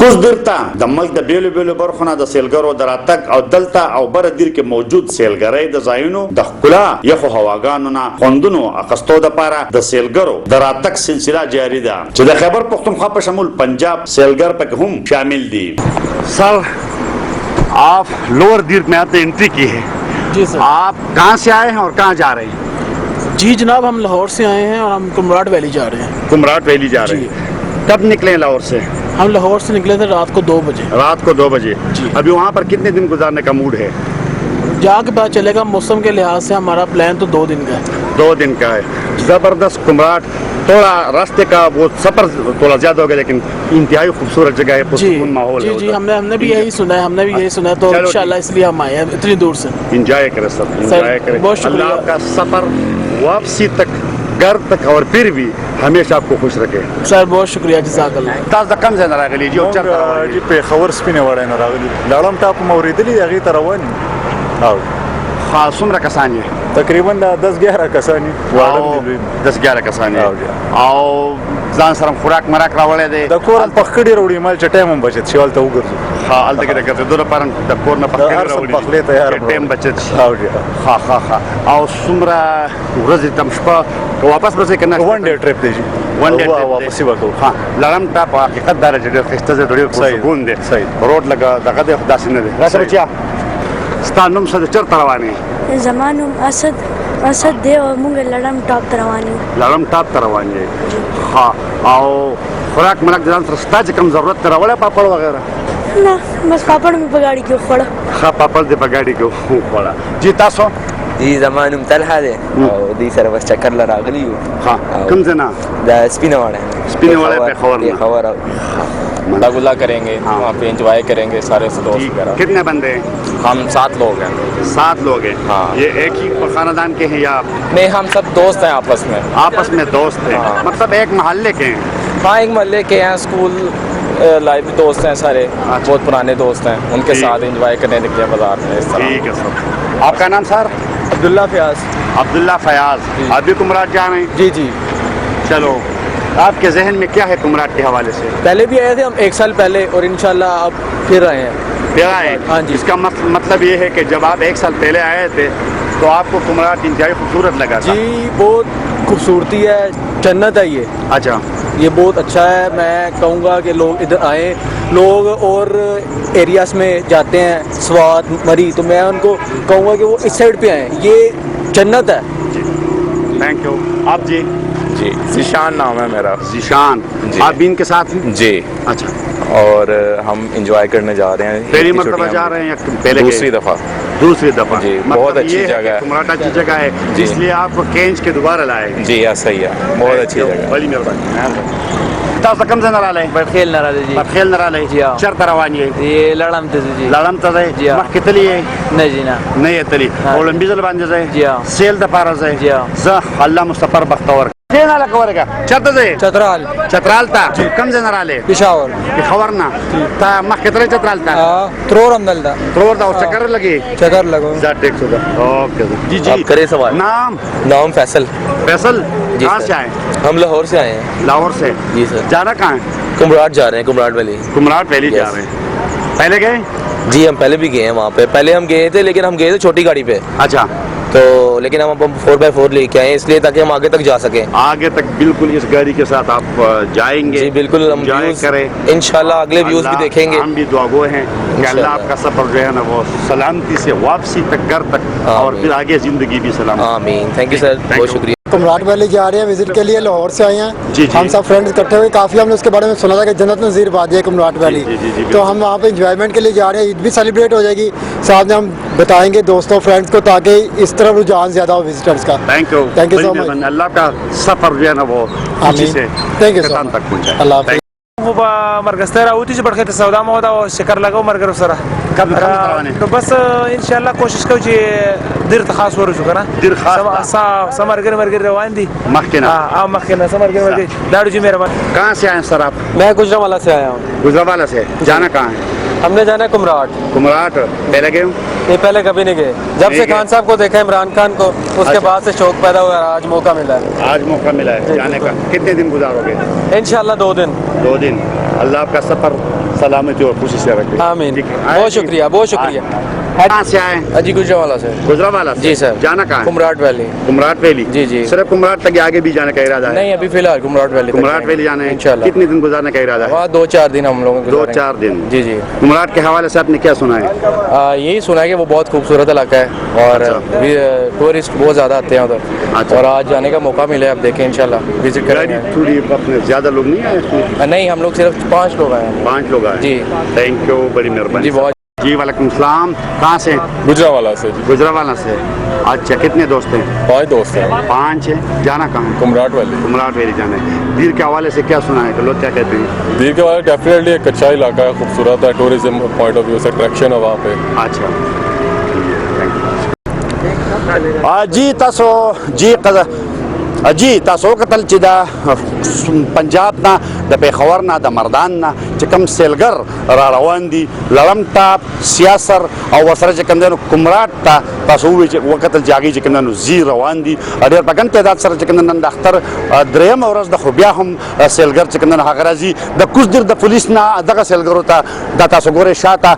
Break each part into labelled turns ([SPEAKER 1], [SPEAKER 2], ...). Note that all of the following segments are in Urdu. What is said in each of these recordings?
[SPEAKER 1] کوز درته د ملک د بیلو بیلو برخو نه د سیلګرو د راتګ او دلته او بر دیر کې موجود سیلګرۍ د ځایونو د ښکلا یخو هواګانو نه خوندونو اخیستو دپاره د سیلګرو د راتګ سلسله جاري ده چې د خیبر پختونخوا په شمول پنجاب سیلګر پکې هم شامل دي. سر آپ لوور دیر میں آپ نے انٹری کی ہے.
[SPEAKER 2] جی سر.
[SPEAKER 1] آپ کہاں سے آئے ہیں اور کہاں جا رہے ہیں؟
[SPEAKER 2] جی جناب ہم لاہور سے آئے ہیں اور ہم کمراٹ ویلی جا رہے ہیں.
[SPEAKER 1] کمراٹ ویلی جا رہے ہیں. کب نکلے لاہور سے؟
[SPEAKER 2] ہم لاہور سے نکلے تھے رات کو 2 بجے.
[SPEAKER 1] رات کو 2 بجے.
[SPEAKER 2] جی.
[SPEAKER 1] ابھی وہاں پر کتنے دن گزارنے کا موڈ ہے؟
[SPEAKER 2] جا کے پتہ چلے گا. موسم کے لحاظ سے ہمارا پلان تو 2 دن کا ہے.
[SPEAKER 1] 2 دن کا ہے. زبردست. کمراٹ تھوڑا راستے کا وہ سفر تھوڑا زیادہ ہو گیا لیکن انتہائی خوبصورت جگہ ہے. پرسکون ماحول ہے.
[SPEAKER 2] جی ہم نے بھی یہی سنا ہے. ہم نے بھی یہی سنا ہے تو انشاءاللہ اس لیے ہم آئے ہیں اتنی دور سے.
[SPEAKER 1] انجوائے کریں سب. انجوائے کریں.
[SPEAKER 2] بہت شکریہ.
[SPEAKER 1] اللہ آپ کا سفر واپسی تک گھر تک اور پھر بھی ہمیشہ آپ کو خوش رکھے.
[SPEAKER 2] سر بہت شکریہ. جزاک الله.
[SPEAKER 1] تاسو کم ځای نه راغلي دي او چېرته روان دي؟
[SPEAKER 3] په خبر سپینې وړی نه راغلي. لاړم ټاپ مو اورېدلي دي هغې ته روان یو.
[SPEAKER 1] ها څومره کسان یې؟
[SPEAKER 3] تقریبا 10-11 کسان یې. واړه دي لوی نه.
[SPEAKER 1] 10-11 کسان یې. او ځان سره خوراک مراک راوړی دی؟
[SPEAKER 3] د کور هم پخکړې راوړي مال چې ټایم هم بچت شي هلته وګرځو.
[SPEAKER 1] ها هلته کې د ګرځېدو لپاره د کور نه پخکړې
[SPEAKER 3] هر څه
[SPEAKER 1] راوړي
[SPEAKER 3] پخلی تیار
[SPEAKER 1] چې ټایم بچت شي.
[SPEAKER 3] ها
[SPEAKER 1] او څومره ورځې تم شپه که واپس به ځئ که نه؟
[SPEAKER 3] 1 ډے ټریپ دی جی.
[SPEAKER 1] 1 ډے ټریپ
[SPEAKER 3] واپسې به کوو.
[SPEAKER 1] ها لړم ټاپ حقیقت دا دی چې ډېر ښایسته ځای دی. ډېر پرسکون دی. روډ لږ دغه دی خو داسې نه دی. راشه بچیا ستا نوم څه دی؟ چېرته روان یې؟
[SPEAKER 4] زما نوم اسد دی او موږ لړم ټاپ ته روان یو.
[SPEAKER 1] لړم ټاپ ته روان یې. ها او خوراک مراک د ځان سره شته چې کوم ضرورت ته راوړی پاپړ وغیره؟
[SPEAKER 4] نه بس پاپړ مې په ګاډي کې وخوړه.
[SPEAKER 1] ښه پاپړ دې په ګاډي کې وخوړه. جی تاسو؟
[SPEAKER 5] جی زما نوم طلحه دی او دوی سره بس چکر له راغلي یو.
[SPEAKER 1] ها کوم ځای نه؟
[SPEAKER 5] د سپینه واړه.
[SPEAKER 1] سپینه واړه پېښور نه.
[SPEAKER 5] پېښور.
[SPEAKER 6] گلا گلا کریں گے وہاں پہ انجوائے کریں گے سارے دوست وغیرہ.
[SPEAKER 1] کتنے بندے ہیں؟
[SPEAKER 6] ہم 7 لوگ ہیں.
[SPEAKER 1] 7 لوگ ہیں.
[SPEAKER 6] ہاں.
[SPEAKER 1] یہ ایک ہی خاندان کے ہیں یا
[SPEAKER 6] نہیں ہم سب دوست ہیں آپس میں.
[SPEAKER 1] آپس میں دوست ہیں؟ مطلب ایک محلے کے ہیں؟
[SPEAKER 6] ہاں ایک محلے کے ہیں. اسکول لائف دوست ہیں سارے. بہت پرانے دوست ہیں. ان کے ساتھ انجوائے کرنے نکلے بازار میں اس طرح.
[SPEAKER 1] ٹھیک ہے سر. آپ کا نام سر؟
[SPEAKER 2] عبداللہ فیاض.
[SPEAKER 1] عبداللہ فیاض. ابھی کمراٹ جا رہے ہیں؟
[SPEAKER 2] جی جی.
[SPEAKER 1] چلو آپ کے ذہن میں کیا ہے کمراٹ کے حوالے سے؟
[SPEAKER 2] پہلے بھی آئے تھے ہم 1 سال پہلے اور انشاءاللہ اب پھر آئے ہیں.
[SPEAKER 1] پھر آئے؟
[SPEAKER 2] ہاں جی.
[SPEAKER 1] اس کا مطلب یہ ہے کہ جب آپ 1 سال پہلے آئے تھے تو آپ کو کمراٹ انتہائی خوبصورت لگا تھا؟
[SPEAKER 2] جی بہت خوبصورتی ہے. جنت ہے یہ.
[SPEAKER 1] اچھا.
[SPEAKER 2] یہ بہت اچھا ہے. میں کہوں گا کہ لوگ ادھر آئیں. لوگ اور ایریاز میں جاتے ہیں سوات مری تو میں ان کو کہوں گا کہ وہ اس سائڈ پہ آئیں. یہ جنت ہے.
[SPEAKER 1] Thank you. آپ جی؟
[SPEAKER 6] جی ذیشان نام ہے میرا.
[SPEAKER 1] ذیشان. آپ بھی ان کے ساتھ ہیں؟
[SPEAKER 6] جی.
[SPEAKER 1] اچھا.
[SPEAKER 6] اور ہم انجوائے کرنے جا رہے ہیں.
[SPEAKER 1] پہلی مرتبہ جا رہے ہیں یا پہلے؟
[SPEAKER 6] دوسری دفعہ.
[SPEAKER 1] دوسری دفعہ.
[SPEAKER 6] جی بہت اچھی جگہ ہے.
[SPEAKER 1] کمراٹ اچھی جگہ ہے اس لیے آپ کو کینچ کے دوبارہ لائے.
[SPEAKER 6] جی صحیح ہے. بہت اچھی جگہ.
[SPEAKER 1] بڑی مہربانی. تاسو کوم ځای نه راغلی؟
[SPEAKER 2] بدخیل نه راځي. جی.
[SPEAKER 1] بدخیل نه راغلی. چېرته روان یې؟
[SPEAKER 2] یہ لړم ته ځي.
[SPEAKER 1] لړم ته ځئ؟
[SPEAKER 2] جی.
[SPEAKER 1] مخکې تللی یې؟
[SPEAKER 2] نه جی نه.
[SPEAKER 1] نه یې تللی. او لمبي ځل باندې ځئ؟
[SPEAKER 2] جی.
[SPEAKER 1] سیل دپاره ځئ؟
[SPEAKER 2] جی.
[SPEAKER 1] زه الله مو سفر بختور کړي. نه لکه ورګه چېرته ځئ؟
[SPEAKER 2] چترال.
[SPEAKER 1] چترال ته؟ کوم ځای نه راغلی؟
[SPEAKER 2] پېښور.
[SPEAKER 1] پېښور نه. ته مخکې تللی چترال ته؟
[SPEAKER 2] ترور هم دلته.
[SPEAKER 1] ترور ته او چکر لګي؟
[SPEAKER 2] چکر لگو.
[SPEAKER 1] ذات 100 کا. اوکے جی. جی
[SPEAKER 5] آپ کرے سوال.
[SPEAKER 1] نام
[SPEAKER 5] فیصل.
[SPEAKER 1] فیصل.
[SPEAKER 5] جی
[SPEAKER 1] کہاں
[SPEAKER 5] سر.
[SPEAKER 1] سے آئے؟
[SPEAKER 5] ہم لاہور سے آئے ہیں.
[SPEAKER 1] لاہور سے.
[SPEAKER 5] جی سر.
[SPEAKER 1] جانا کہاں ہے؟
[SPEAKER 5] کمراٹ جا رہے ہیں. کمراٹ ویلی.
[SPEAKER 1] کمراٹ ویلی جا رہے ہیں. پہلے گئے؟
[SPEAKER 5] جی ہم پہلے بھی گئے ہیں وہاں پہ. پہلے ہم گئے تھے لیکن ہم گئے تھے چھوٹی گاڑی پہ.
[SPEAKER 1] اچھا.
[SPEAKER 5] تو لیکن ہم 4x4 لے کے آئے ہیں اس لیے تاکہ ہم آگے تک جا سکیں.
[SPEAKER 1] آگے تک بالکل اس گاڑی کے ساتھ آپ جائیں گے؟
[SPEAKER 5] جی بالکل. ہم
[SPEAKER 1] انجوائے کریں
[SPEAKER 5] انشاءاللہ. اگلے ویوز بھی دیکھیں گے.
[SPEAKER 1] ہم بھی دعا گو ہیں کہ اللہ آپ کا سفر جو ہے نا وہ سلامتی سے واپسی تک گھر تک اور پھر آگے زندگی بھی سلام.
[SPEAKER 5] آمین. Thank you sir. بہت شکریہ.
[SPEAKER 7] کمراٹ ویلی جا رہے ہیں وزٹ کے لیے. لاہور سے آئے ہیں.
[SPEAKER 1] جی جی.
[SPEAKER 7] ہم سب فرینڈز اکٹھے ہوئے. کافی ہم نے اس کے بارے میں سنا تھا کہ جنت نظیر وادی ہے کمراٹ ویلی. تو ہم وہاں پہ انجوائمنٹ کے لیے جا رہے ہیں. عید بھی سیلیبریٹ ہو جائے گی. ساتھ میں ہم بتائیں گے دوستوں فرینڈز کو تاکہ اس طرح رجحان زیادہ ہو وزٹرز کا.
[SPEAKER 1] Thank you.
[SPEAKER 7] Thank you so much.
[SPEAKER 1] اللہ کا سفر جو ہے نا وہ اچھی سے
[SPEAKER 7] تھینک یو
[SPEAKER 1] ختم تک پہنچائے.
[SPEAKER 7] اللہ حافظ.
[SPEAKER 2] وہ مرگسته راوتی چې بڑخه ته سودا مو دا او شکر لګاو مرګرو سره.
[SPEAKER 1] کب روانه؟
[SPEAKER 2] نو بس ان شاء الله کوشش کوو چې ډیر ته خاص ورسو کنه.
[SPEAKER 1] ډیر خاص.
[SPEAKER 2] سمرګر روان دي.
[SPEAKER 1] مخکنه.
[SPEAKER 2] ها مخکنه سمرګر لاړو جی مهربان.
[SPEAKER 1] کہاں سے آئے سر آپ؟
[SPEAKER 2] میں گجرانوالہ سے آیا ہوں.
[SPEAKER 1] گجرانوالہ سے. جانا کہاں ہے؟
[SPEAKER 2] ہم نے جانا ہے کمراٹ.
[SPEAKER 1] کمراٹ. پہلے گئے ہوں؟
[SPEAKER 2] نہیں پہلے کبھی نہیں گئے. جب سے خان صاحب کو دیکھا عمران خان کو اس کے بعد سے شوق پیدا ہوا. آج موقع ملا ہے.
[SPEAKER 1] آج موقع ملا ہے جانے کا. کتنے دن گزارو گے؟
[SPEAKER 2] انشاءاللہ 2 دن.
[SPEAKER 1] 2 دن. اللہ آپ کا سفر سلامتی اور خوشی سے رکھے.
[SPEAKER 2] آمین.
[SPEAKER 1] ٹھیک ہے.
[SPEAKER 2] بہت شکریہ، بہت شکریہ.
[SPEAKER 1] کہاں سے آئے؟
[SPEAKER 2] اجی گجرانوالہ سے.
[SPEAKER 1] گجرانوالہ سے.
[SPEAKER 2] جی سر.
[SPEAKER 1] جانا کہاں ہے؟
[SPEAKER 2] کمراٹ ویلی.
[SPEAKER 1] کمراٹ ویلی.
[SPEAKER 2] جی جی.
[SPEAKER 1] صرف کمراٹ تک یا آگے بھی جانے کا ارادہ ہے؟
[SPEAKER 2] نہیں ابھی فی الحال کمراٹ ویلی.
[SPEAKER 1] کمراٹ ویلی جانا ہے
[SPEAKER 2] انشاءاللہ.
[SPEAKER 1] کتنے دن گزارنے کا ارادہ ہے؟
[SPEAKER 2] وہاں 2-4 دن ہم لوگوں کو
[SPEAKER 1] 2-4 دن.
[SPEAKER 2] جی جی.
[SPEAKER 1] کمراٹ کے حوالے سے آپ نے کیا سنا ہے؟
[SPEAKER 2] یہی سنا ہے کہ وہ بہت خوبصورت علاقہ ہے اور ٹورسٹ بہت زیادہ آتے ہیں ادھر.
[SPEAKER 1] اچھا.
[SPEAKER 2] اور آج جانے کا موقع ملا ہے. اب دیکھیں انشاءاللہ وزٹ کریں
[SPEAKER 1] گاڑی
[SPEAKER 2] گے.
[SPEAKER 1] تھوڑی اپنے زیادہ لوگ نہیں آئے اس میں؟
[SPEAKER 2] نہیں ہم لوگ صرف 5 لوگ آئے ہیں.
[SPEAKER 1] 5 لوگ آئے.
[SPEAKER 2] جی.
[SPEAKER 1] تھینک یو، بڑی مہربانی.
[SPEAKER 2] جی بہت.
[SPEAKER 1] جی وعلیکم السلام. کہاں سے؟
[SPEAKER 6] گجرانوالہ سے.
[SPEAKER 1] گجرانوالہ سے. اچھا کتنے دوست ہیں؟
[SPEAKER 6] 5 دوست ہیں.
[SPEAKER 1] 5 ہیں. جانا کہاں ہے؟
[SPEAKER 6] کمراٹ ویلی.
[SPEAKER 1] کمراٹ ویلی جانا ہے. دیر کے حوالے سے کیا سنا ہے کہ لوگ کیا کہتے ہیں؟
[SPEAKER 6] دیر کے بعد ڈیفینیٹلی ایک اچھا علاقہ ہے، خوبصورت ہے، ٹورزم پوائنٹ آف ویو سے اٹریکشن ہے وہاں پہ.
[SPEAKER 1] اچھا جی تاسو قتل چې دا پنجاب نه د پیښور نه د مردان نه چې کوم سیلګر را روان دي لړم ټاپ سیاسر او ورسره چې کوم دی نو کمراټ ته تاسو وکتل چې هغې چې کوم دی نو زی روان دي ډېر په ګڼ تعداد سره چې کوم دی نن د اختر درېیمه ورځ ده خو بیا هم سیلګر چې کوم دی نو هغه راځي د کوچ د پولیس نه دغه سیلګرو ته دا تاسو ګورئ شاته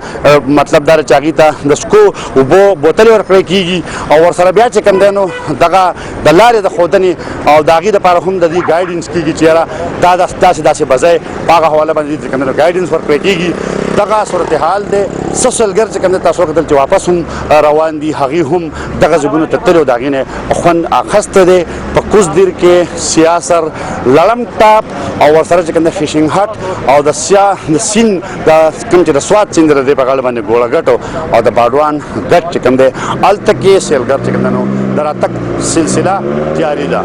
[SPEAKER 1] مطلب دا چې هغې ته د سکو اوبو بوتلې ورکړی کېږي او ورسره بیا چې کوم دی نو دغه د لارې د ښودنې او د هغې دپاره هم د دې ګایډنس کېږي چې یاره دا داسې به ځای په هغه حواله باندې چې کوم دی نو ګایډنس ورکړی کېږي. دغه صورتحال دی. څه سیلګر چې کوم دی تاسو وکتل چې واپس هم روان دي هغې هم دغه ځایونو ته تللي او د هغې نه خوند اخیستی دی. په کوزدیر کې سیاسر لړم ټاپ او ورسره چې کوم دی فیشنګ هټ او د سیند د کوم چې د سوات سیند د دې په غاړه باندې ګوړه ګټ او د باډوان ګټ چې کوم دی هلته کې سیلګر چې کوم دی نو د راتګ سلسله جاري ده.